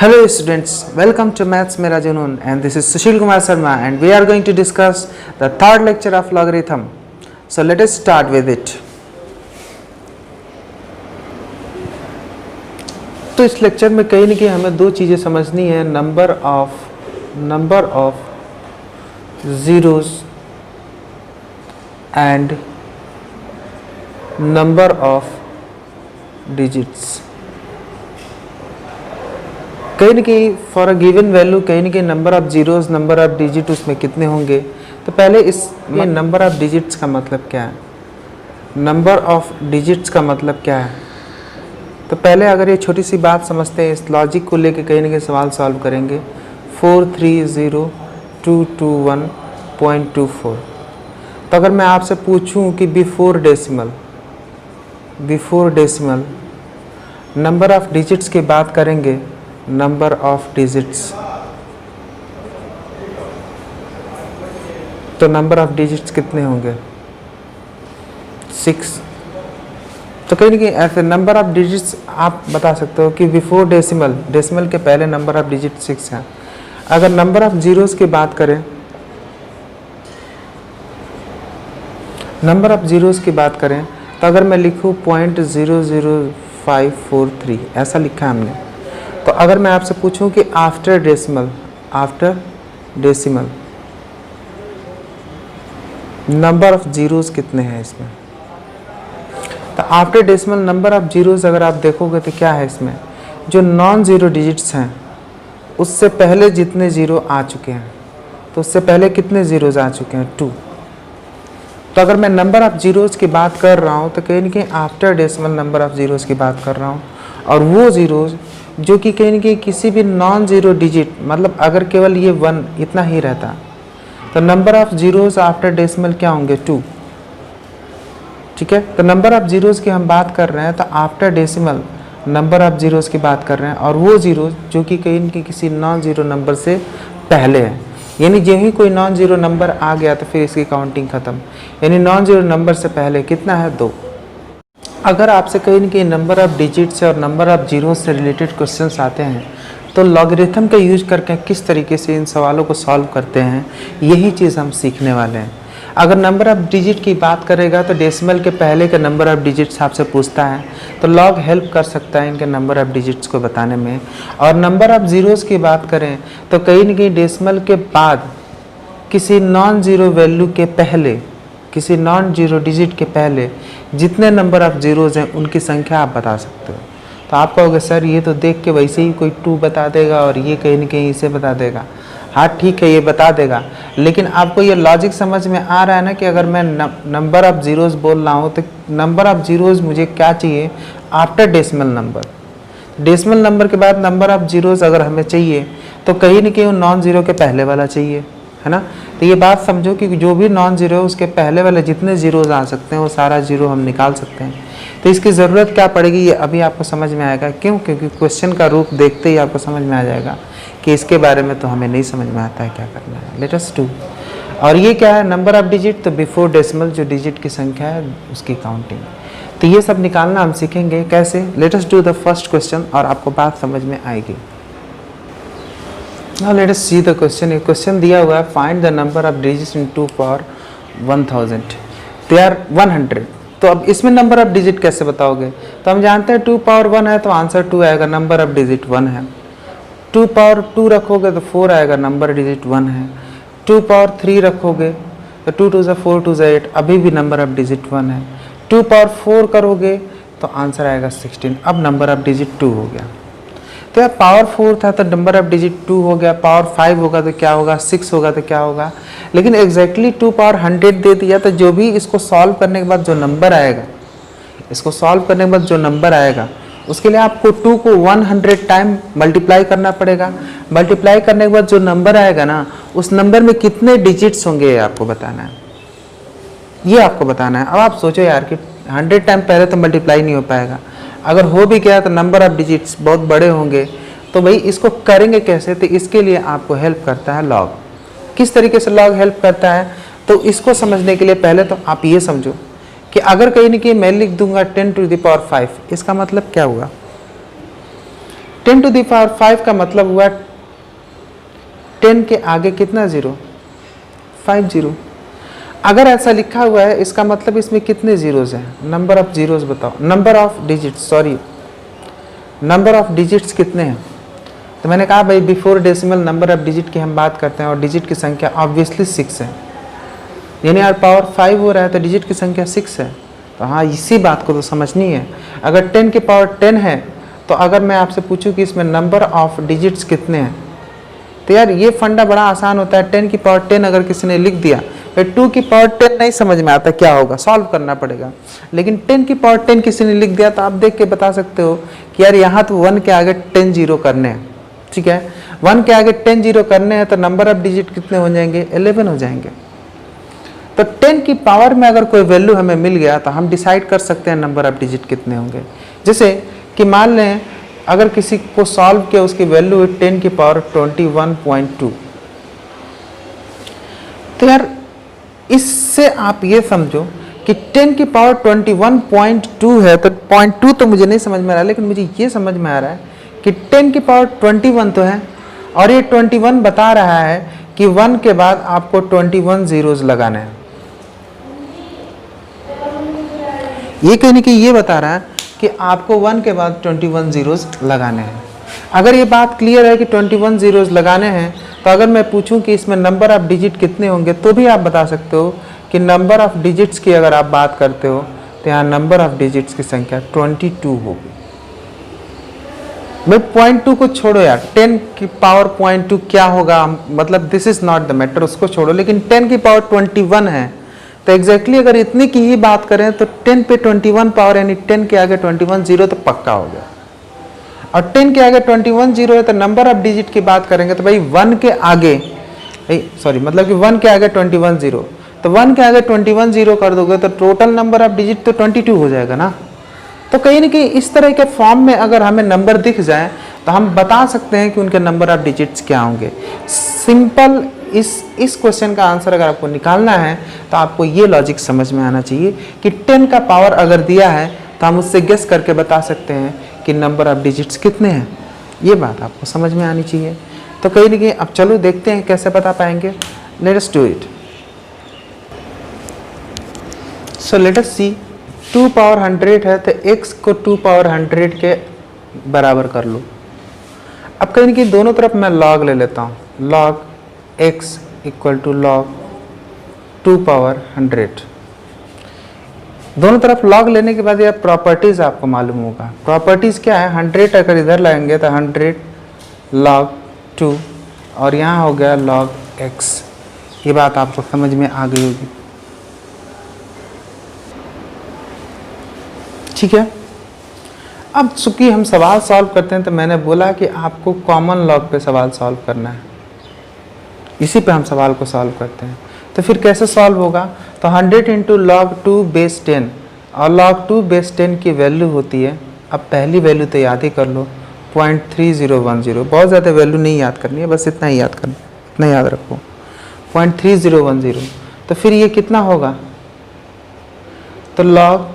Hello students, welcome to Maths Mera Junoon, and this is Sushil Kumar Sharma, and we are going to discuss the third lecture of logarithm. So let us start with it. तो इस lecture में कहीं न कहीं हमें दो चीज़ें समझनी है, number of zeros and number of digits. कहीं न कहीं फॉर अ गिवन वैल्यू कहीं न कहीं number of zeros, number of digit उसमें कितने होंगे. तो पहले इसमें नंबर ऑफ डिजिट्स का मतलब क्या है, नंबर ऑफ डिजिट्स का मतलब क्या है. तो पहले अगर ये छोटी सी बात समझते हैं, इस लॉजिक को लेके कहीं न कहीं सवाल सॉल्व करेंगे. 430,221.24. तो अगर मैं आपसे पूछूं कि before decimal number of digits की बात करेंगे, नंबर ऑफ डिजिट्स, तो नंबर ऑफ डिजिट्स कितने होंगे, 6. तो कहीं ना कहीं ऐसे नंबर ऑफ डिजिट्स आप बता सकते हो कि बिफोर डेसिमल के पहले नंबर ऑफ डिजिट 6 है. अगर नंबर ऑफ जीरोस की बात करें, तो अगर मैं लिखूँ 0.00543 ऐसा लिखा है हमने. तो अगर मैं आपसे पूछूं कि after decimal number of zeros कितने हैं इसमें, तो after decimal number of zeros अगर आप देखोगे तो क्या है इसमें, जो नॉन ज़ीरो डिजिट्स हैं उससे पहले जितने ज़ीरो आ चुके हैं, तो उससे पहले कितने ज़ीरोज़ आ चुके हैं, 2. तो अगर मैं नंबर ऑफ जीरोस की बात कर रहा हूँ तो कहीं ना कहीं after decimal number of zeros की बात कर रहा हूँ, और वो ज़ीरोज़ जो कि कहीं ना कहीं किसी भी नॉन ज़ीरो डिजिट, मतलब अगर केवल ये 1 इतना ही रहता तो number of zeros after decimal क्या होंगे, 2. ठीक है. तो नंबर ऑफ जीरोस की हम बात कर रहे हैं, तो after decimal number of zeros की बात कर रहे हैं, और वो जीरोस जो कि कहीं न कहीं किसी नॉन ज़ीरो नंबर से पहले है. यानी जो ही कोई नॉन ज़ीरो नंबर आ गया तो फिर इसकी काउंटिंग ख़त्म. यानी नॉन ज़ीरो नंबर से पहले कितना है, 2. अगर आपसे कहीं न कहीं नंबर ऑफ डिजिट्स और नंबर ऑफ जीरोस से रिलेटेड क्वेश्चंस आते हैं तो लॉगरिथम का यूज करके किस तरीके से इन सवालों को सॉल्व करते हैं, यही चीज़ हम सीखने वाले हैं. अगर नंबर ऑफ डिजिट की बात करेगा तो डेसिमल के पहले के नंबर ऑफ डिजिट्स आपसे पूछता है, तो लॉग हेल्प कर सकता है इनके नंबर ऑफ डिजिट्स को बताने में. और नंबर ऑफ ज़ीरोस की बात करें तो कहीं न कहीं डेसिमल के बाद किसी नॉन ज़ीरो वैल्यू के पहले, किसी नॉन ज़ीरो डिजिट के पहले जितने नंबर ऑफ ज़ीरोज़ हैं उनकी संख्या आप बता सकते हो. तो आप कहोगे सर ये तो देख के वैसे ही कोई 2 बता देगा और ये कहीं न कहीं इसे बता देगा. हाँ ठीक है, ये बता देगा, लेकिन आपको ये लॉजिक समझ में आ रहा है ना कि अगर मैं नंबर ऑफ ज़ीरोज़ बोल रहा हूँ तो नंबर ऑफ ज़ीरोज़ मुझे क्या चाहिए, after decimal number. Decimal number के बाद नंबर ऑफ ज़ीरोज़ अगर हमें चाहिए तो कहीं न कहीं नॉन ज़ीरो के पहले वाला चाहिए, है ना. तो ये बात समझो कि जो भी नॉन ज़ीरो है उसके पहले वाले जितने ज़ीरोज़ आ सकते हैं वो सारा ज़ीरो हम निकाल सकते हैं. तो इसकी ज़रूरत क्या पड़ेगी ये अभी आपको समझ में आएगा. क्यों? क्योंकि क्वेश्चन का रूप देखते ही आपको समझ में आ जाएगा कि इसके बारे में तो हमें नहीं समझ में आता है क्या करना है. Late us do. और ये क्या है, नंबर ऑफ डिजिट, तो बिफोर डेसिमल जो डिजिट की संख्या है उसकी काउंटिंग. तो ये सब निकालना हम सीखेंगे कैसे. Late us do the first question और आपको बात समझ में आएगी. Now let us see the question. एक क्वेश्चन दिया हुआ है, find the number of digits in 2 power 1000. They are 100. तो अब इसमें नंबर ऑफ डिजिट कैसे बताओगे, तो हम जानते हैं 2 power 1 है तो आंसर 2 आएगा, नंबर ऑफ डिजिट 1 है. 2 power 2 रखोगे तो 4 आएगा, नंबर डिजिट 1 है. 2 power 3 रखोगे तो 2 2 4 2 8, अभी भी नंबर ऑफ डिजिट 1 है. 2 power 4 करोगे तो आंसर आएगा 16, अब नंबर ऑफ डिजिट 2 हो गया. तो यार पावर 4 था तो नंबर ऑफ डिजिट 2 हो गया, पावर 5 होगा तो क्या होगा, 6 होगा तो क्या होगा. लेकिन एग्जैक्टली 2 power 100 दे दिया, तो जो भी इसको सॉल्व करने के बाद जो नंबर आएगा, उसके लिए आपको 2 को 100 टाइम मल्टीप्लाई करना पड़ेगा. मल्टीप्लाई करने के बाद जो नंबर आएगा ना, उस नंबर में कितने डिजिट्स होंगे ये आपको बताना है. अब आप सोचो यार कि 100 टाइम पहले तो मल्टीप्लाई नहीं हो पाएगा, अगर हो भी गया तो नंबर ऑफ डिजिट्स बहुत बड़े होंगे. तो भाई इसको करेंगे कैसे, तो इसके लिए आपको हेल्प करता है लॉग. किस तरीके से लॉग हेल्प करता है, तो इसको समझने के लिए पहले तो आप ये समझो कि अगर कहीं ना कहीं मैं लिख दूंगा 10 to the power 5, इसका मतलब क्या हुआ, 10 टू द पावर 5 का मतलब हुआ 10 के आगे कितना जीरो, 5 जीरो। अगर ऐसा लिखा हुआ है इसका मतलब इसमें कितने जीरोज हैं, नंबर ऑफ जीरोज बताओ, number of digits, sorry number of digits कितने हैं। तो मैंने कहा भाई before decimal number of digit की हम बात करते हैं और डिजिट की संख्या ऑब्वियसली 6 है, यानी यार पावर 5 हो रहा है तो डिजिट की संख्या 6 है। तो हाँ इसी बात को तो समझनी है। अगर 10 की पावर 10 है तो अगर मैं आपसे पूछूं कि इसमें नंबर ऑफ डिजिट्स कितने हैं, तो यार ये फंडा बड़ा आसान होता है। 10 की पावर 10 अगर किसी ने लिख दिया, फिर 2 की पावर 10 नहीं समझ में आता क्या होगा, सॉल्व करना पड़ेगा। लेकिन 10 की पावर 10 किसी ने लिख दिया तो आप देख के बता सकते हो कि यार यहाँ तो 1 के आगे 10 जीरो करने हैं, ठीक है। 1 के आगे 10 जीरो करने हैं तो नंबर ऑफ डिजिट कितने हो जाएंगे, 11 हो जाएंगे। तो 10 की पावर में अगर कोई वैल्यू हमें मिल गया तो हम डिसाइड कर सकते हैं नंबर ऑफ डिजिट कितने होंगे। जैसे कि मान लें अगर किसी को सॉल्व किया उसकी वैल्यू है 10 की पावर 21.2, तो यार इससे आप ये समझो कि 10 की पावर 21.2 है, तो 0.2 तो मुझे नहीं समझ में आ रहा है, लेकिन मुझे ये समझ में आ रहा है कि 10 की पावर 21 तो है और ये 21 बता रहा है कि 1 के बाद आपको 21 जीरोज लगाने हैं। ये कहने की ये बता रहा है कि आपको 1 के बाद 21 जीरोज लगाने हैं। अगर ये बात क्लियर है कि 21 जीरोज लगाने हैं तो अगर मैं पूछूं कि इसमें नंबर ऑफ डिजिट कितने होंगे तो भी आप बता सकते हो कि नंबर ऑफ डिजिट्स की अगर आप बात करते हो तो यहाँ नंबर ऑफ डिजिट्स की संख्या 22 होगी। भाई 0.2 को छोड़ो यार, 10 की पावर 0.2 क्या होगा, मतलब this is not the matter, उसको छोड़ो। लेकिन 10 की पावर 21 है तो एग्जैक्टली अगर इतनी की ही बात करें तो 10 पे 21 पावर यानी 10 के आगे 21 जीरो तो पक्का हो गया। और 10 के आगे 21 जीरो है तो नंबर ऑफ डिजिट की बात करेंगे तो भाई 1 के आगे, सॉरी मतलब कि 1 के आगे 21 जीरो, तो 1 के आगे 21 जीरो कर दोगे तो टोटल नंबर ऑफ डिजिट तो 22 हो जाएगा ना। तो कहीं ना कहीं इस तरह के फॉर्म में अगर हमें नंबर दिख जाए तो हम बता सकते हैं कि उनके नंबर ऑफ डिजिट्स क्या होंगे। सिंपल इस क्वेश्चन का आंसर अगर आपको निकालना है तो आपको ये लॉजिक समझ में आना चाहिए कि 10 का पावर अगर दिया है तो हम उससे गेस करके बता सकते हैं कि नंबर ऑफ डिजिट्स कितने हैं। ये बात आपको समझ में आनी चाहिए। तो कहीं ना कहीं अब चलो देखते हैं कैसे बता पाएंगे। Let us do it. So let us see 2 power 100 है तो x को 2 पावर 100 के बराबर कर लो। अब कहीं ना कहीं दोनों तरफ मैं log ले लेता हूँ, log x equal to log 2 power 100। दोनों तरफ log लेने के बाद यह प्रॉपर्टीज आपको मालूम होगा। प्रॉपर्टीज क्या है, 100 अगर इधर लाएंगे तो 100 log 2 और यहाँ हो गया log x। ये बात आपको समझ में आ गई होगी, ठीक है। अब चूंकि हम सवाल सॉल्व करते हैं तो मैंने बोला कि आपको कॉमन लॉग पे सवाल सॉल्व करना है, इसी पे हम सवाल को सॉल्व करते हैं। तो फिर कैसे सॉल्व होगा, तो 100 इंटू log 2 बेस 10 और log 2 बेस 10 की वैल्यू होती है, अब पहली वैल्यू तो याद ही कर लो 0.3010। बहुत ज़्यादा वैल्यू नहीं याद करनी है, बस इतना ही याद करना, इतना याद रखो 0.3010। तो फिर ये कितना होगा, तो log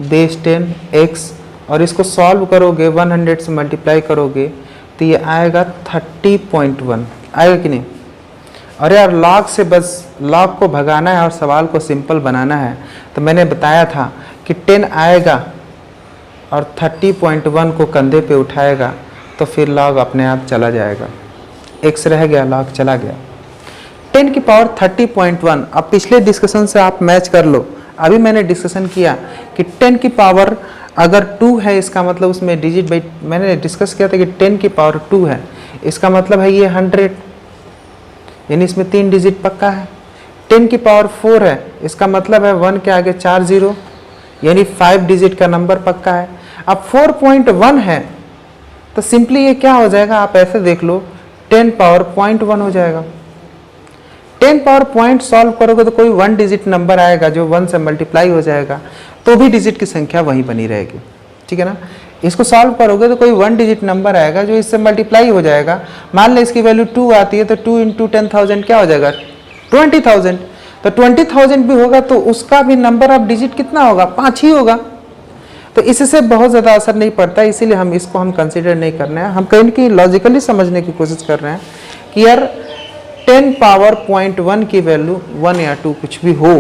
बेस 10 x और इसको सॉल्व करोगे 100 से मल्टीप्लाई करोगे तो ये आएगा 30.1, आएगा कि नहीं। और यार log से बस log को भगाना है और सवाल को सिंपल बनाना है। तो मैंने बताया था कि 10 आएगा और 30.1 को कंधे पे उठाएगा तो फिर log अपने आप चला जाएगा, x रह गया, log चला गया। 10 की पावर 30.1, अब पिछले डिस्कशन से आप मैच कर लो। अभी मैंने डिस्कशन किया कि 10 की पावर अगर 2 है इसका मतलब उसमें डिजिट बाई, मैंने डिस्कस किया था कि 10 की पावर 2 है इसका मतलब है ये 100, यानी इसमें 3 डिजिट पक्का है। 10 की पावर 4 है इसका मतलब है 1 के आगे 4 जीरो, यानी 5 डिजिट का नंबर पक्का है। अब 4.1 है तो सिंपली ये क्या हो जाएगा, आप ऐसे देख लो 10 पावर 0.1 हो जाएगा। 10 पावर पॉइंट सॉल्व करोगे तो कोई 1 डिजिट नंबर आएगा जो 1 से मल्टीप्लाई हो जाएगा, तो भी डिजिट की संख्या वही बनी रहेगी, ठीक है ना। इसको सॉल्व करोगे तो कोई 1 डिजिट नंबर आएगा जो इससे मल्टीप्लाई हो जाएगा। मान ले इसकी वैल्यू 2 आती है तो 2 इंटू 10,000 क्या हो जाएगा, 20,000। तो 20,000 भी होगा तो उसका भी नंबर ऑफ डिजिट कितना होगा, 5 ही होगा। तो इससे बहुत ज़्यादा असर नहीं पड़ता, इसीलिए हम इसको हम कंसिडर नहीं कर रहे हैं। हम कहीं ना कहीं लॉजिकली समझने की कोशिश कर रहे हैं कि यार 10 पावर 0.1 की वैल्यू 1 या 2 कुछ भी हो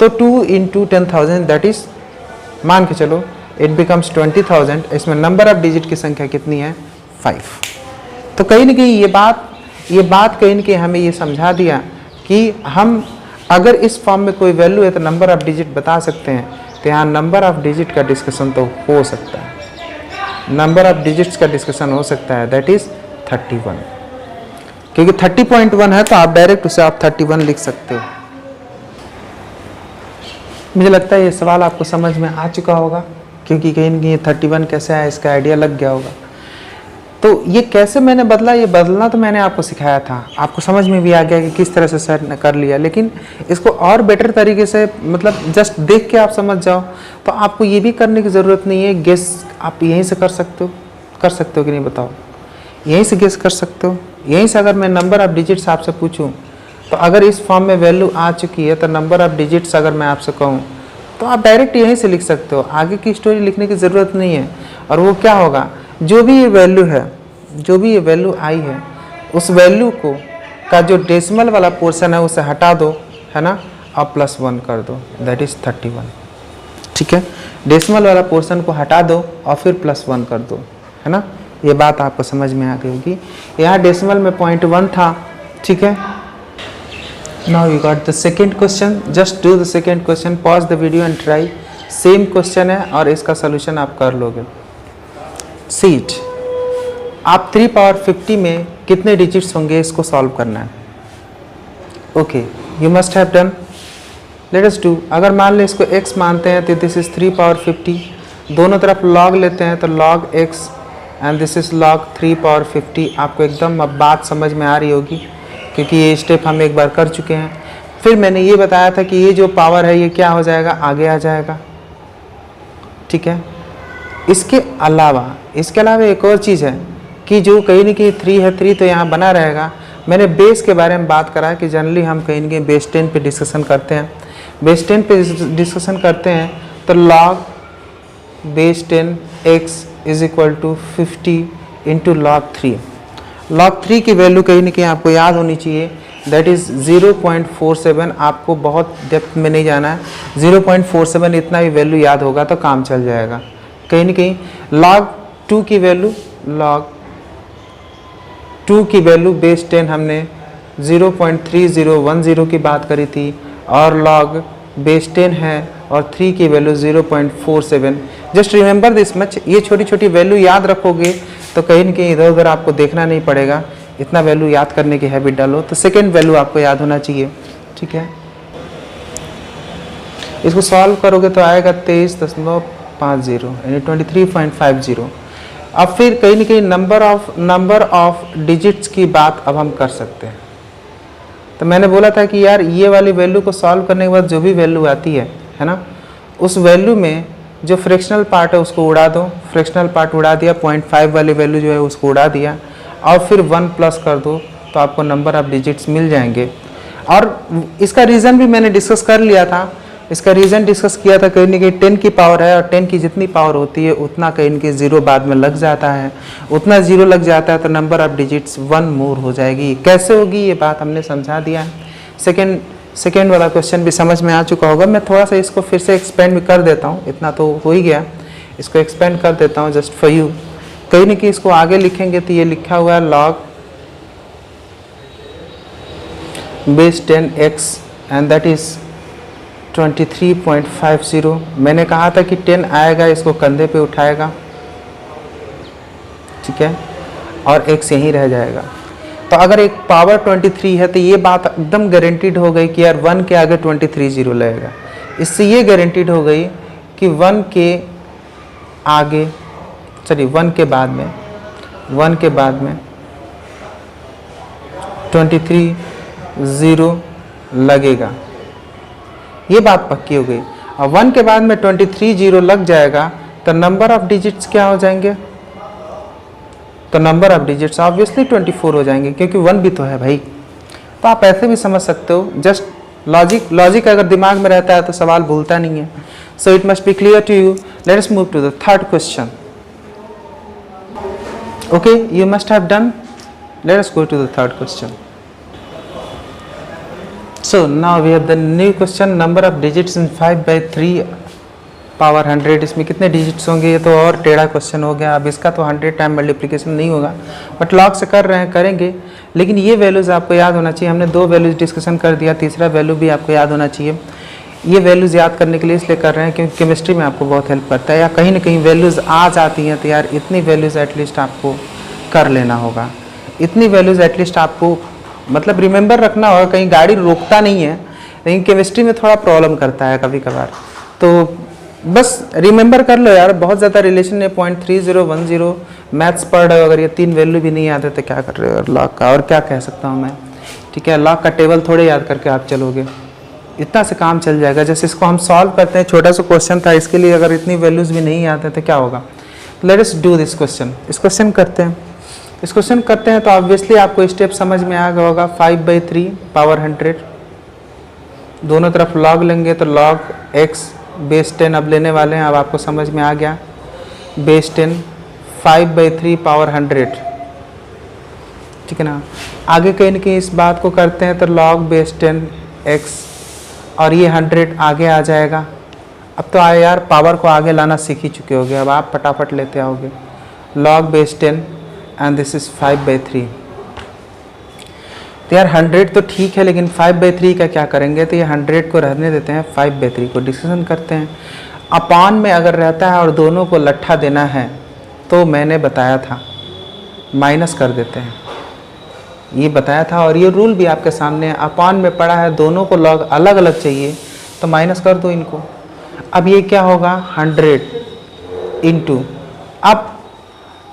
तो 2 इंटू 10,000 दैट इज, मान के चलो इट बिकम्स 20,000। इसमें नंबर ऑफ डिजिट की संख्या कितनी है? 5। तो कहीं ना कहीं ये बात कहीं ना कहीं हमें ये समझा दिया कि हम अगर इस फॉर्म में कोई वैल्यू है तो नंबर ऑफ डिजिट बता सकते हैं। तो यहाँ नंबर ऑफ डिजिट का डिस्कशन तो हो सकता है, नंबर ऑफ डिजिट्स का डिस्कशन हो सकता है, दैट इज 31, क्योंकि 30.1 है तो आप डायरेक्ट उसे आप 31 लिख सकते हो। मुझे लगता है ये सवाल आपको समझ में आ चुका होगा, क्योंकि कहीं ना कहीं 31 कैसे आया इसका आइडिया लग गया होगा। तो ये कैसे मैंने बदला, ये बदलना तो मैंने आपको सिखाया था, आपको समझ में भी आ गया कि किस तरह से सर ने कर लिया। लेकिन इसको और बेटर तरीके से, मतलब जस्ट देख के आप समझ जाओ तो आपको ये भी करने की ज़रूरत नहीं है। गेस आप यहीं से कर सकते हो कि नहीं बताओ? यहीं से गेस कर सकते हो। यहीं से अगर मैं नंबर ऑफ डिजिट्स आपसे पूछूं तो अगर इस फॉर्म में वैल्यू आ चुकी है तो नंबर ऑफ डिजिट्स अगर मैं आपसे कहूं तो आप डायरेक्ट यहीं से लिख सकते हो, आगे की स्टोरी लिखने की ज़रूरत नहीं है। और वो क्या होगा, जो भी ये वैल्यू आई है उस वैल्यू को का जो डेसिमल वाला पोर्शन है उसे हटा दो, है ना, और +1 कर दो, दैट इज़ 31। ठीक है, डेसिमल वाला पोर्शन को हटा दो और फिर +1 कर दो, है ना। ये बात आपको समझ में आ गई होगी। यहाँ डेसिमल में 0.1 था, ठीक है। Now you got the second question. Just do the second question. Pause the video and try. Same question है और इसका solution आप कर लोगे। See it. आप 3 पावर 50 में कितने डिजिट्स होंगे इसको सॉल्व करना है। Okay, you must have done. Let us do. अगर मान ले इसको x मानते हैं तो this is 3 पावर 50, दोनों तरफ log लेते हैं तो log x and this is log 3 power 50। आपको एकदम अब बात समझ में आ रही होगी क्योंकि ये स्टेप हम एक बार कर चुके हैं। फिर मैंने ये बताया था कि ये जो पावर है ये क्या हो जाएगा, आगे आ जाएगा, ठीक है। इसके अलावा एक और चीज़ है कि जो कहीं ना कहीं 3 है, 3 तो यहाँ बना रहेगा। मैंने बेस के बारे में बात करा कि जनरली हम कहीं ना कहीं बेस 10 पे डिस्कशन करते हैं। बेस 10 पे डिस्कशन करते हैं तो log base 10 x is equal to 50 into log 3। log 3 की वैल्यू कहीं ना कहीं आपको याद होनी चाहिए, दैट इज़ 0.47। आपको बहुत डेप्थ में नहीं जाना है, 0.47 इतना भी वैल्यू याद होगा तो काम चल जाएगा। कहीं ना कहीं log 2 की वैल्यू बेस 10 हमने 0.3010 की बात करी थी और log बेस 10 है और 3 की value 0.47। Just remember this much, ये छोटी छोटी वैल्यू याद रखोगे तो कहीं ना कहीं इधर उधर आपको देखना नहीं पड़ेगा। इतना वैल्यू याद करने की हैबिट डालो तो सेकेंड वैल्यू आपको याद होना चाहिए, ठीक है। इसको सॉल्व करोगे तो आएगा 23.50 यानी 23.50। अब फिर कहीं ना कहीं नंबर ऑफ डिजिट्स की बात अब हम कर सकते हैं। तो मैंने बोला था कि यार ये वाली वैल्यू को सॉल्व करने के बाद जो भी वैल्यू आती है ना, उस वैल्यू में जो फ्रैक्शनल पार्ट है उसको उड़ा दो। फ्रैक्शनल पार्ट उड़ा दिया, 0.5 वाली वैल्यू जो है उसको उड़ा दिया और फिर 1 प्लस कर दो तो आपको नंबर ऑफ डिजिट्स मिल जाएंगे। और इसका रीज़न भी मैंने डिस्कस कर लिया था। इसका रीज़न डिस्कस किया था कहीं ना कहीं 10 की पावर है और 10 की जितनी पावर होती है उतना कहीं ना कहीं 0 बाद में लग जाता है, उतना 0 लग जाता है तो नंबर ऑफ डिजिट्स 1 मोर हो जाएगी। कैसे होगी ये बात हमने समझा दिया है। सेकेंड वाला क्वेश्चन भी समझ में आ चुका होगा। मैं थोड़ा सा इसको फिर से एक्सपेंड भी कर देता हूँ, इतना तो हो ही गया, इसको एक्सपेंड कर देता हूँ जस्ट फॉर यू। कहीं ना कहीं इसको आगे लिखेंगे तो ये लिखा हुआ है log base 10x and that is 23.50। मैंने कहा था कि 10 आएगा इसको कंधे पे उठाएगा, ठीक है, और x यहीं रह जाएगा। तो अगर एक पावर 23 है तो ये बात एकदम गारंटीड हो गई कि यार 1 के आगे 23 0 लगेगा। इससे ये गारंटीड हो गई कि 1 के आगे 1 के बाद में 23 0 लगेगा। ये बात पक्की हो गई। और 1 के बाद में 23 0 लग जाएगा तो नंबर ऑफ डिजिट्स क्या हो जाएंगे, तो नंबर ऑफ डिजिट्स ऑब्वियसली 24 हो जाएंगे क्योंकि 1 भी तो है भाई। तो आप ऐसे भी समझ सकते हो, जस्ट लॉजिक अगर दिमाग में रहता है तो सवाल भूलता नहीं है। So it must be clear to you. Let us move to the third question. Okay, you must have done. Let us go to the third question. So now we have the new question. Number of digits in 5/3 power 100. इसमें कितने digits होंगे? ये तो और टेढ़ा question हो गया. अब इसका तो 100 टाइम मल्टीप्लिकेशन नहीं होगा, बट लॉग से कर रहे हैं, करेंगे. लेकिन ये वैल्यूज़ आपको याद होना चाहिए. हमने 2 वैल्यूज़ डिस्कशन कर दिया, तीसरा वैल्यू भी आपको याद होना चाहिए. ये वैल्यूज़ याद करने के लिए इसलिए कर रहे हैं क्योंकि केमिस्ट्री में आपको बहुत हेल्प करता है, या कहीं ना कहीं वैल्यूज़ आ जाती हैं तो यार इतनी वैल्यूज़ एटलीस्ट आपको कर लेना होगा. इतनी वैल्यूज़ एटलीस्ट आपको मतलब रिमेंबर रखना होगा. कहीं गाड़ी रोकता नहीं है, लेकिन केमिस्ट्री में थोड़ा प्रॉब्लम करता है कभी कभार. तो बस रिमेंबर कर लो यार. बहुत ज़्यादा रिलेशन है. 0.3010 मैथ्स पढ़ रहे हो, अगर ये 3 वैल्यू भी नहीं आते तो क्या कर रहे हो यार लॉग का. और क्या कह सकता हूँ मैं, ठीक है. लॉग का टेबल थोड़े याद करके आप चलोगे, इतना से काम चल जाएगा. जैसे इसको हम सॉल्व करते हैं, छोटा सा क्वेश्चन था, इसके लिए अगर इतनी वैल्यूज़ भी नहीं आते तो क्या होगा. Late us do this question. इस क्वेश्चन करते हैं. इस क्वेश्चन करते हैं तो ऑब्वियसली आपको स्टेप समझ में आ गया होगा. 5/3 पावर 100, दोनों तरफ लॉग लेंगे तो लॉग x बेस 10 अब लेने वाले हैं. अब आपको समझ में आ गया. बेस 10 5/3 पावर 100, ठीक है ना. आगे कहीं ना कहीं इस बात को करते हैं तो लॉग बेस 10 x और ये 100 आगे आ जाएगा. अब तो आए यार, पावर को आगे लाना सीख ही चुके होगे, अब आप फटाफट लेते आओगे. Log base 10 and this is 5/3. तो यार 100 तो ठीक है, लेकिन 5/3 का क्या करेंगे. तो ये 100 को रहने देते हैं, 5/3 को डिस्कशन करते हैं. अपान में अगर रहता है और दोनों को लट्ठा देना है तो मैंने बताया था माइनस कर देते हैं, ये बताया था. और ये रूल भी आपके सामने है. अपान में पड़ा है, दोनों को लॉग अलग अलग चाहिए तो माइनस कर दो इनको. अब ये क्या होगा 100 इंटू, अब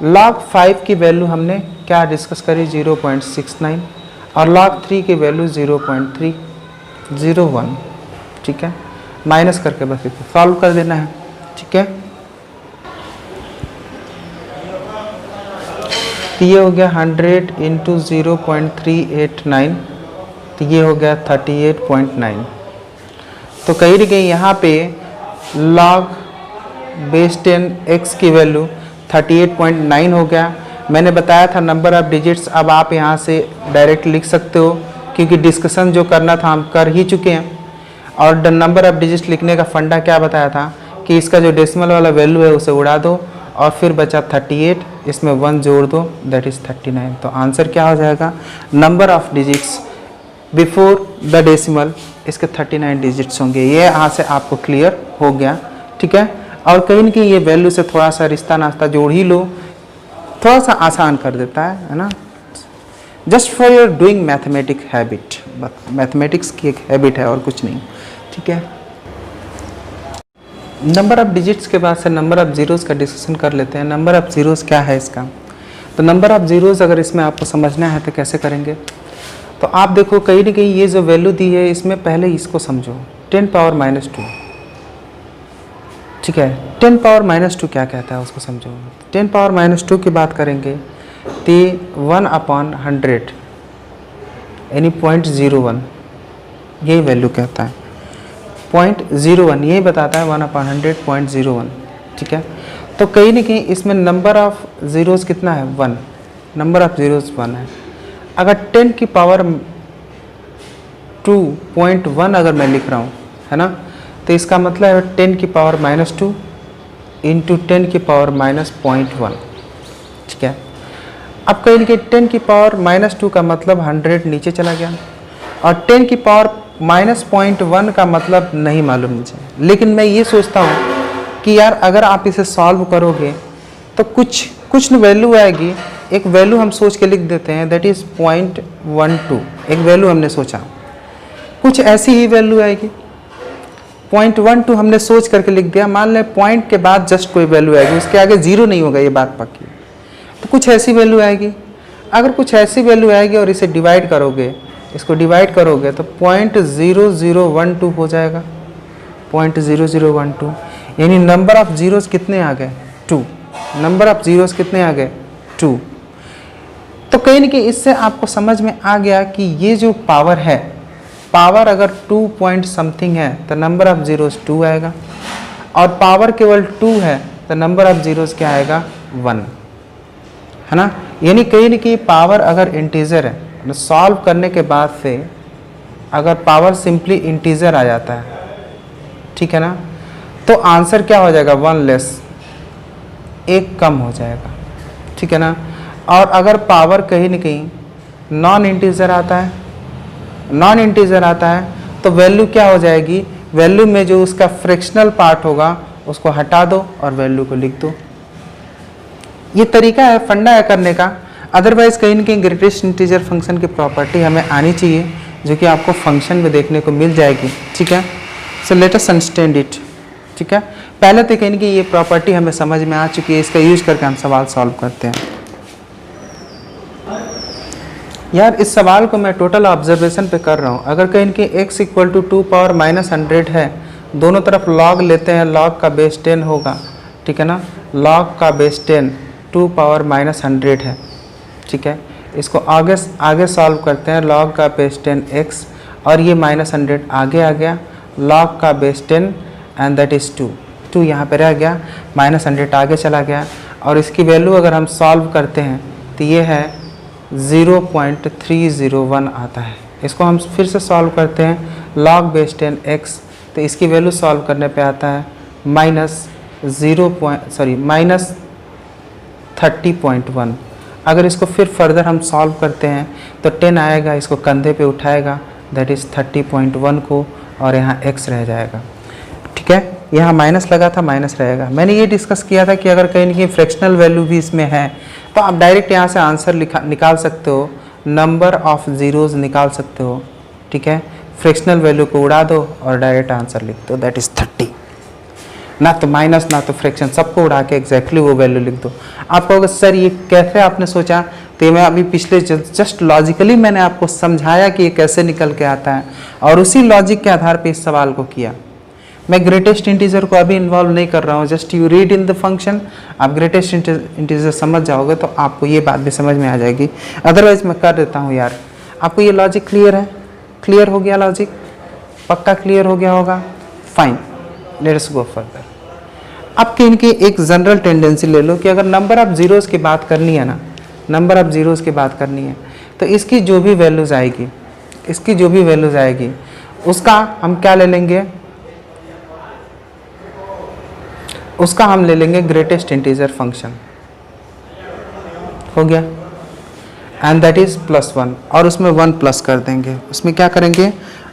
log 5 की वैल्यू हमने क्या डिस्कस करी 0.69 और log 3 की वैल्यू 0.301, ठीक है. माइनस करके बस इसे सॉल्व कर देना है, ठीक है. तो ये हो गया 100 इंटू 0.389, तो ये हो गया 38.9. तो कहीं ना कहीं यहाँ पे log बेस 10 x की वैल्यू 38.9 हो गया. मैंने बताया था नंबर ऑफ डिजिट्स. अब आप यहाँ से डायरेक्ट लिख सकते हो क्योंकि डिस्कशन जो करना था हम कर ही चुके हैं. और द नंबर ऑफ डिजिट्स लिखने का फंडा क्या बताया था कि इसका जो डेसिमल वाला वैल्यू है उसे उड़ा दो और फिर बचा 38, इसमें 1 जोड़ दो, दैट इज़ 39. तो आंसर क्या हो जाएगा, number of digits before the decimal इसके 39 डिजिट्स होंगे. ये यहाँ से आपको क्लियर हो गया, ठीक है. और कहीं ना कहीं ये वैल्यू से थोड़ा सा रिश्ता नाश्ता जोड़ ही लो, थोड़ा सा आसान कर देता है ना. Just for your doing mathematic habit, mathematics की एक हैबिट है और कुछ नहीं, ठीक है. नंबर ऑफ डिजिट्स के बाद से नंबर ऑफ जीरोस का डिस्कशन कर लेते हैं. नंबर ऑफ जीरोस क्या है इसका. तो नंबर ऑफ जीरोस अगर इसमें आपको समझना है तो कैसे करेंगे. तो आप देखो कहीं ना कहीं ये जो वैल्यू दी है इसमें पहले इसको समझो. 10 पावर -2, ठीक है. 10 पावर -2 क्या कहता है उसको समझो. 10 पावर -2 की बात करेंगे तो 1/100 यानी 0.01, यही वैल्यू कहता है. 0.01 यही बताता है 1/100 0.01, ठीक है. तो कहीं ना कहीं इसमें नंबर ऑफ ज़ीरोस कितना है 1, नंबर ऑफ ज़ीरोस 1 है. अगर 10 की पावर 2.1 अगर मैं लिख रहा हूँ, है ना, तो इसका मतलब है 10 की पावर -2 इंटू 10 की पावर -0.1, ठीक है. अब कहीं ना कहीं 10 की पावर -2 का मतलब 100 नीचे चला गया और 10 की पावर -0.1 का मतलब नहीं मालूम मुझे. लेकिन मैं ये सोचता हूँ कि यार अगर आप इसे सॉल्व करोगे तो कुछ वैल्यू आएगी. एक वैल्यू हम सोच के लिख देते हैं, दैट इज़ 0.12. एक वैल्यू हमने सोचा, कुछ ऐसी ही वैल्यू आएगी. 0.12 हमने सोच करके लिख दिया. मान लें पॉइंट के बाद जस्ट कोई वैल्यू आएगी, उसके आगे जीरो नहीं होगा, ये बात पक्की. तो कुछ ऐसी वैल्यू आएगी. अगर कुछ ऐसी वैल्यू आएगी और इसे डिवाइड करोगे, इसको डिवाइड करोगे तो 0.0012 हो जाएगा. 0.0012 यानी नंबर ऑफ जीरोस कितने आ गए 2. नंबर ऑफ जीरोस कितने आ गए 2. तो कहीं ना कहीं इससे आपको समझ में आ गया कि ये जो पावर है, पावर अगर 2 पॉइंट समथिंग है तो नंबर ऑफ जीरोस 2 आएगा. और पावर केवल 2 है तो नंबर ऑफ जीरोस क्या आएगा 1, है ना। यानी कहीं ना कहीं पावर अगर इंटीजर है, सॉल्व करने के बाद से अगर पावर सिंपली इंटीजर आ जाता है, ठीक है ना, तो आंसर क्या हो जाएगा 1 लेस, 1 कम हो जाएगा, ठीक है ना। और अगर पावर कहीं ना कहीं नॉन इंटीजर आता है, नॉन इंटीजर आता है तो वैल्यू क्या हो जाएगी, वैल्यू में जो उसका फ्रैक्शनल पार्ट होगा उसको हटा दो और वैल्यू को लिख दो। ये तरीका है, फंडा है करने का। अदरवाइज कहीं ना कहीं ग्रेटेस्ट इंटीजर फंक्शन की प्रॉपर्टी हमें आनी चाहिए जो कि आपको फंक्शन में देखने को मिल जाएगी, ठीक है। सो लेट अस अंडरस्टैंड इट, ठीक है। पहले तो कहीं ना कहीं ये प्रॉपर्टी हमें समझ में आ चुकी है, इसका यूज करके हम सवाल सॉल्व करते हैं। यार इस सवाल को मैं टोटल ऑब्जर्वेशन पे कर रहा हूँ। अगर कहीं कि x equal to 2 power minus 100 है, दोनों तरफ log लेते हैं, log का बेस 10 होगा, ठीक है ना, log का बेस 10 2 पावर माइनस 100 है, ठीक है। इसको आगे सॉल्व करते हैं, log का बेस 10 x और ये माइनस 100 आगे आ गया, log का बेस 10 एंड दैट इज़ 2 यहाँ पे रह गया, माइनस 100 आगे चला गया और इसकी वैल्यू अगर हम सॉल्व करते हैं तो ये है 0.301 आता है। इसको हम फिर से सॉल्व करते हैं, log बेस 10 x, तो इसकी वैल्यू सॉल्व करने पे आता है माइनस 30.1। अगर इसको फिर फर्दर हम सॉल्व करते हैं तो 10 आएगा, इसको कंधे पे उठाएगा, दैट इज़ 30.1 को, और यहाँ x रह जाएगा, ठीक है। यहाँ माइनस लगा था, माइनस रहेगा। मैंने ये डिस्कस किया था कि अगर कहीं ना कहीं फ्रैक्शनल वैल्यू भी इसमें है तो आप डायरेक्ट यहाँ से आंसर निकाल सकते हो, नंबर ऑफ ज़ीरोज़ निकाल सकते हो, ठीक है। फ्रैक्शनल वैल्यू को उड़ा दो और डायरेक्ट आंसर लिख दो, दैट इज़ 30। ना तो माइनस ना तो फ्रैक्शन, सबको उड़ा के एग्जैक्टली वो वैल्यू लिख दो। आप कहोगे सर ये कैसे आपने सोचा, तो मैं अभी पिछले जस्ट लॉजिकली मैंने आपको समझाया कि ये कैसे निकल के आता है और उसी लॉजिक के आधार पे इस सवाल को किया। मैं ग्रेटेस्ट इंटीजर को अभी इन्वॉल्व नहीं कर रहा हूँ, just you read in the function, आप ग्रेटेस्ट इंटीजर समझ जाओगे तो आपको ये बात भी समझ में आ जाएगी। अदरवाइज मैं कर देता हूँ यार। आपको ये लॉजिक क्लियर है? क्लियर हो गया लॉजिक? पक्का क्लियर हो गया होगा? Fine, let's go further. अब इनकी एक जनरल टेंडेंसी ले लो कि अगर नंबर ऑफ जीरोज़ की बात करनी है ना, नंबर ऑफ जीरोज़ की बात करनी है तो इसकी जो भी वैल्यूज़ आएगी, इसकी जो भी वैल्यूज़ आएगी उसका हम क्या ले लेंगे, उसका हम ले लेंगे ग्रेटेस्ट इंटीजर फंक्शन। हो गया, एंड दैट इज +1, और उसमें 1 प्लस कर देंगे, उसमें क्या करेंगे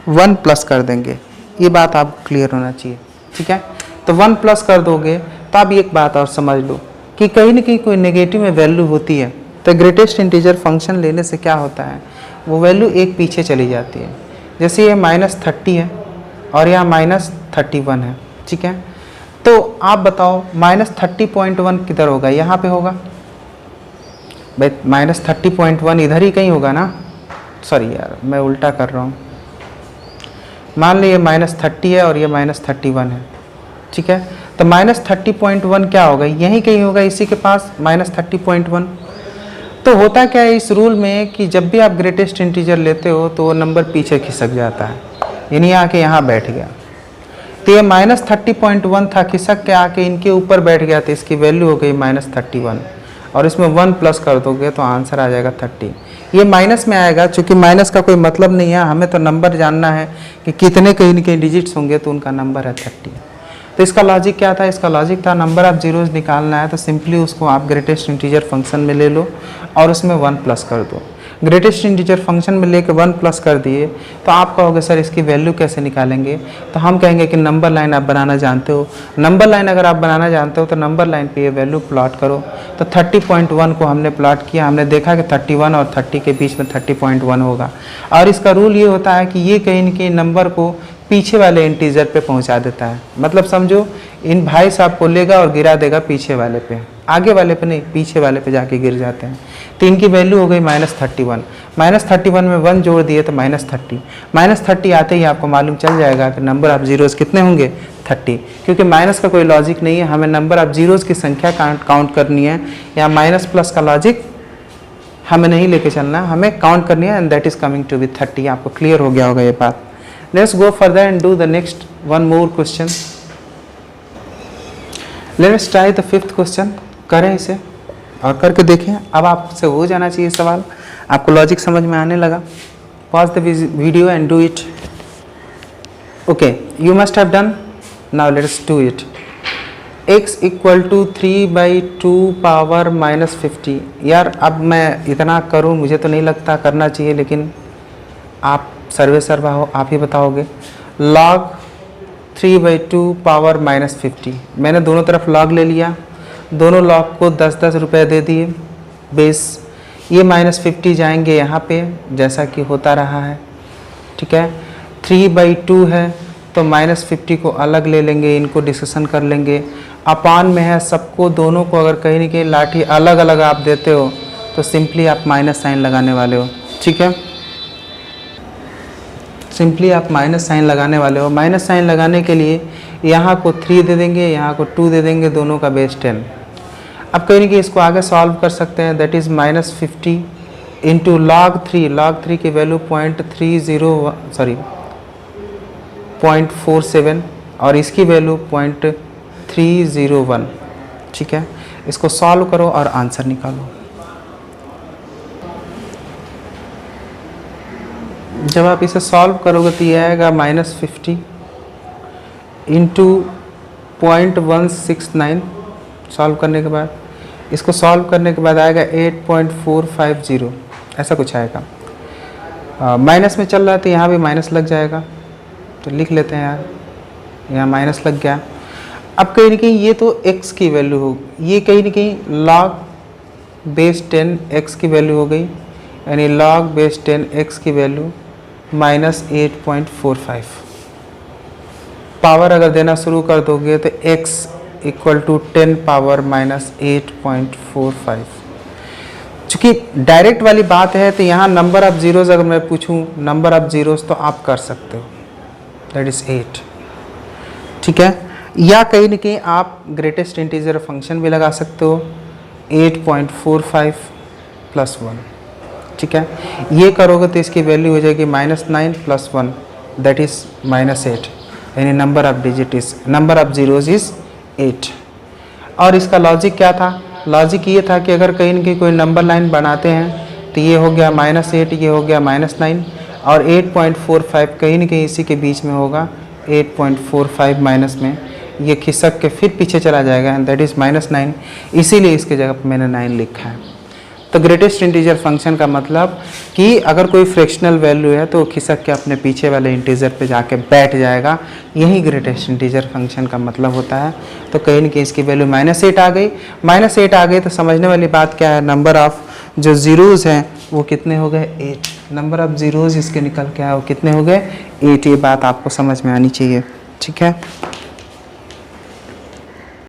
1 प्लस कर देंगे। ये बात आपको क्लियर होना चाहिए, ठीक है। तो 1 प्लस कर दोगे तो आप एक बात और समझ लो कि कहीं ना कहीं कोई नेगेटिव में वैल्यू होती है तो ग्रेटेस्ट इंटीजर फंक्शन लेने से क्या होता है, वो वैल्यू एक पीछे चली जाती है। जैसे ये -30 है और यहाँ -31 है, ठीक है। तो आप बताओ -30.1 किधर होगा, यहाँ पे होगा भाई, -30.1 इधर ही कहीं होगा ना। सॉरी यार मैं उल्टा कर रहा हूँ, मान लीजिए -30 है और ये -31 है, ठीक है। तो -30.1 क्या होगा, यहीं कहीं होगा इसी के पास -30.1। तो होता क्या है इस रूल में कि जब भी आप ग्रेटेस्ट इंटीजर लेते हो तो वो नंबर पीछे खिसक जाता है, यानी आके यहाँ बैठ गया। तो ये -30.1 था, खिसक के आके इनके ऊपर बैठ गया, तो इसकी वैल्यू हो गई -31 और इसमें 1 प्लस कर दोगे तो आंसर आ जाएगा 30। ये माइनस में आएगा, चूँकि माइनस का कोई मतलब नहीं है, हमें तो नंबर जानना है कि कितने कहीं न कहीं डिजिट्स होंगे, तो उनका नंबर है 30। तो इसका लॉजिक क्या था, इसका लॉजिक था नंबर ऑफ जीरोज़ निकालना है तो सिंपली उसको आप ग्रेटेस्ट इंटीजर फंक्शन में ले लो और उसमें 1 प्लस कर दो। ग्रेटेस्ट इंटीजर फंक्शन में लेके 1 प्लस कर दिए तो आप कहोगे सर इसकी वैल्यू कैसे निकालेंगे, तो हम कहेंगे कि नंबर लाइन आप बनाना जानते हो। नंबर लाइन अगर आप बनाना जानते हो तो नंबर लाइन पे ये वैल्यू प्लॉट करो। तो 30.1 को हमने प्लॉट किया, हमने देखा कि 31 और 30 के बीच में 30.1 होगा, और इसका रूल ये होता है कि ये कहीं न कहीं नंबर को पीछे वाले इंटीजर पे पहुंचा देता है। मतलब समझो इन भाई साहब को लेगा और गिरा देगा पीछे वाले पे, आगे वाले पे नहीं, पीछे वाले पे जाके गिर जाते हैं। तो इनकी वैल्यू हो गई -31, -31 में 1 जोड़ दिए तो -30, -30 आते ही आपको मालूम चल जाएगा कि नंबर ऑफ जीरोज़ कितने होंगे 30, क्योंकि माइनस का कोई लॉजिक नहीं है, हमें नंबर ऑफ जीरोज़ की संख्या काउंट करनी है। या माइनस प्लस का लॉजिक हमें नहीं लेके चलना, हमें काउंट करनी है, and that is coming to be 30। आपको क्लियर हो गया होगा ये बात। Let's go further and do the next one more question. Let's try the fifth question. करें इसे और करके देखें। अब आपसे हो जाना चाहिए सवाल, आपको लॉजिक समझ में आने लगा। Pause the video and do it. Okay, you must have done, now let's do it. x equal to 3/2 power -50। यार अब मैं इतना करूं, मुझे तो नहीं लगता करना चाहिए, लेकिन आप सर्वे सर्वा हो, आप ही बताओगे। log 3/2 पावर -50, मैंने दोनों तरफ log ले लिया, दोनों log को 10-10 रुपये दे दिए बेस। ये -50 जाएंगे यहाँ पे जैसा कि होता रहा है, ठीक है। 3/2 है तो -50 को अलग ले लेंगे, इनको डिस्कशन कर लेंगे। अपान में है सबको, दोनों को अगर कहीं ना कहीं लाठी अलग अलग आप देते हो तो सिंपली आप माइनस साइन लगाने वाले हो, ठीक है। सिंपली आप माइनस साइन लगाने वाले हो। माइनस साइन लगाने के लिए यहाँ को 3 दे देंगे, यहाँ को 2 दे देंगे, दोनों का बेस 10। अब कहीं ना कहीं इसको आगे सॉल्व कर सकते हैं। That is -50 into log 3। log 3 की वैल्यू 0.47 और इसकी वैल्यू 0.301, ठीक है। इसको सॉल्व करो और आंसर निकालो। जब आप इसे सॉल्व करोगे तो ये आएगा -50 इंटू 0.169। सॉल्व करने के बाद, इसको सॉल्व करने के बाद आएगा 8.450, ऐसा कुछ आएगा। माइनस में चल रहा है तो यहाँ भी माइनस लग जाएगा, तो लिख लेते हैं यार, यहाँ माइनस लग गया। अब कहीं ना कहीं ये तो x की वैल्यू हो, ये कहीं ना कहीं log बेस 10 x की वैल्यू हो गई, यानी log बेस 10 x की वैल्यू -8.45। पावर अगर देना शुरू कर दोगे तो x इक्वल टू 10 पावर -8.45। चूँकि डायरेक्ट वाली बात है तो यहाँ नंबर ऑफ जीरोज़ अगर मैं पूछूँ, नंबर ऑफ जीरोज़ तो आप कर सकते हो, दैट इज़ 8, ठीक है। या कहीं ना कहीं आप ग्रेटेस्ट इंटीजर फंक्शन भी लगा सकते हो, 8.45 + 1, ठीक है। ये करोगे तो इसकी वैल्यू हो जाएगी -9 + 1, दैट इज़ -8, यानी नंबर ऑफ जीरोज़ इज़ 8। और इसका लॉजिक क्या था? लॉजिक ये था कि अगर कहीं ना कहीं कोई नंबर लाइन बनाते हैं तो ये हो गया -8, ये हो गया -9, और 8.45 कहीं ना कहीं इसी के बीच में होगा। 8.45 माइनस में ये खिसक के फिर पीछे चला जाएगा, दैट इज़ -9, इसीलिए इसके जगह पर मैंने 9 लिखा है। तो ग्रेटेस्ट इंटीजर फंक्शन का मतलब कि अगर कोई फ्रैक्शनल वैल्यू है तो खिसक के अपने पीछे वाले इंटीजर पे जाके बैठ जाएगा, यही ग्रेटेस्ट इंटीजर फंक्शन का मतलब होता है। तो कहीं ना कहीं इसकी वैल्यू -8 आ गई। -8 आ गई तो समझने वाली बात क्या है, नंबर ऑफ जो ज़ीरोज़ हैं वो कितने हो गए? 8। नंबर ऑफ ज़ीरोज़ इसके निकल के आए वो कितने हो गए? 8। ये बात आपको समझ में आनी चाहिए, ठीक है।